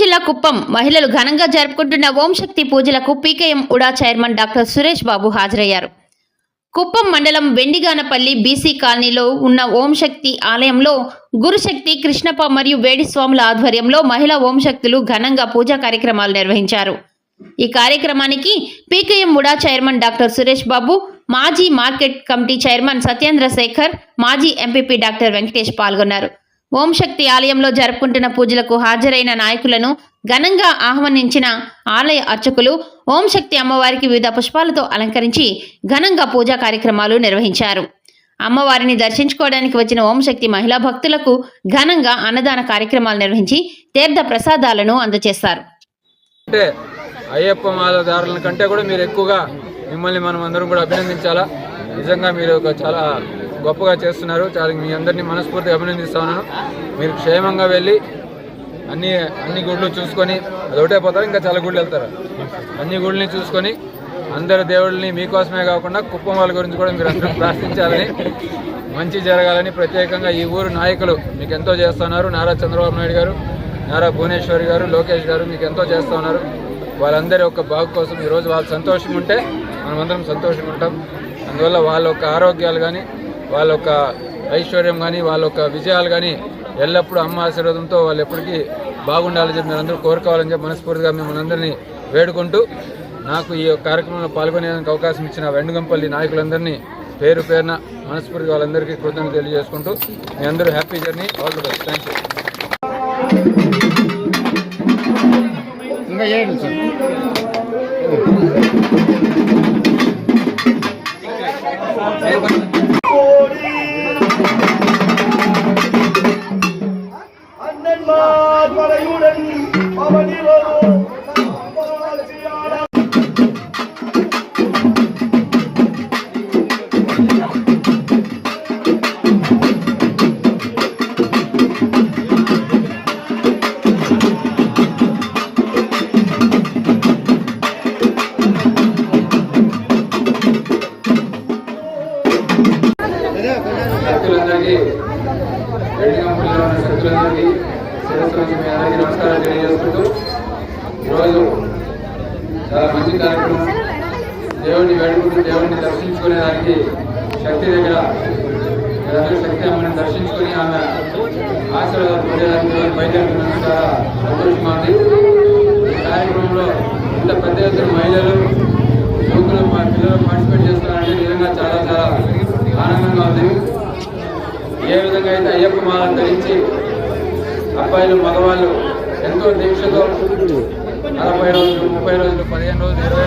జిల్లా కుప్పం మహిళలు ఘనంగా జరుపుకుంటున్న ఓం శక్తి పూజలకు PKM UDA chairman doctor Suresh Babu హాజరయ్యారు. కుప్పం మండలం వెండిగానపల్లి బీసీ కాలనీలో ఉన్న ఓం శక్తి ఆలయంలో గురుశక్తి కృష్ణప్ప మరియు వేడి స్వాముల ఆధ్వర్యంలో మహిళా ఓం శక్తులు ఘనంగా పూజా కార్యక్రమాలు నిర్వహించారు. ఈ కార్యక్రమానికి PKM UDA chairman doctor Suresh Babu, మాజీ market committee chairman Satyendra Sekhar, మాజీ ఎంపీపీ డాక్టర్ వెంకటేష్ పాల్గొన్నారు. ఓం శక్తి ఆలయంలో జరుపుకుంటున్న పూజలకు హాజరైన నాయకులను ఘనంగా ఆహ్వానించిన ఆలయ అర్చకులు ఓం శక్తి అమ్మవారికి వివిధ పుష్పాలతో అలంకరించి ఘనంగా పూజా కార్యక్రమాలు నిర్వహించారు. అమ్మవారిని దర్శించుకోవడానికి వచ్చిన ఓం శక్తి మహిళా భక్తులకు ఘనంగా అన్నదాన కార్యక్రమాలు నిర్వహించి తీర్థ ప్రసాదాలను అందజేశారు. అంటే అయ్యప్ప మాలదారుల కంటే కూడా మీరు ఎక్కువగా మిమ్మల్ని మనం అందరం కూడా అభినందించాలా. నిజంగా మీరు చాలా గొప్పగా చేస్తున్నారు. చాలా మీ అందరినీ మనస్ఫూర్తిగా అభినందిస్తా ఉన్నాను. మీరు క్షేమంగా వెళ్ళి అన్ని గుళ్ళు చూసుకొని అదొకటే పోతారు, ఇంకా చాలా గుళ్ళు వెళ్తారు. అన్ని గుళ్ళని చూసుకొని అందరు దేవుళ్ళని మీకోసమే కాకుండా కుప్పం వాళ్ళ గురించి కూడా మీరు అందరూ ప్రార్థించాలని, మంచి జరగాలని ప్రత్యేకంగా ఈ ఊరు నాయకులు మీకు ఎంతో చేస్తున్నారు. నారా చంద్రబాబు నాయుడు గారు, నారా భువనేశ్వరి గారు, లోకేష్ గారు మీకు ఎంతో చేస్తూ ఉన్నారు. వాళ్ళందరి యొక్క బాగు కోసం ఈరోజు వాళ్ళు సంతోషంగా ఉంటే మనమందరం సంతోషంగా ఉంటాం. అందువల్ల వాళ్ళ యొక్క ఆరోగ్యాలు కానీ, వాళ్ళ యొక్క ఐశ్వర్యం కానీ, వాళ్ళ యొక్క విజయాలు కానీ ఎల్లప్పుడూ అమ్మ ఆశీర్వాదంతో వాళ్ళు ఎప్పటికీ బాగుండాలని చెప్పి మీరు అందరూ కోరుకోవాలని చెప్పి మనస్ఫూర్తిగా మిమ్మల్ని అందరినీ వేడుకుంటూ, నాకు ఈ కార్యక్రమంలో పాల్గొనేందుకు అవకాశం ఇచ్చిన వెండుగంపల్లి నాయకులందరినీ పేరు పేరున మనస్ఫూర్తిగా వాళ్ళందరికీ కృతజ్ఞతలు తెలియజేసుకుంటూ మీ అందరూ happy journey, all the best. Thank నమస్కారాలు తెలియజేసుకుంటూ, ఈరోజు చాలా మంచి కార్యక్రమం. దేవుడిని వేడుకుంటూ దేవుడిని దర్శించుకునేదానికి శక్తి దగ్గర శక్తి అమ్మని దర్శించుకుని ఆమె ఆశీర్వాదాలు పొందేదానికి బయలుదేరుతున్నందుకు చాలా సంతోషంగా ఉంది. ఈ కార్యక్రమంలో ఇంత పెద్ద ఎత్తున మహిళలు, యువకులు, పిల్లలు పార్టిసిపేట్ చేస్తున్నారంటే నిజంగా చాలా చాలా ఆనందంగా ఉంది. ఏ విధంగా అయితే అయ్యప్ప మాల ధరించి అబ్బాయిలు, మగవాళ్ళు ఎంతో దీక్షతో 40 రోజులు, 30 రోజులు, 15 రోజులు, 20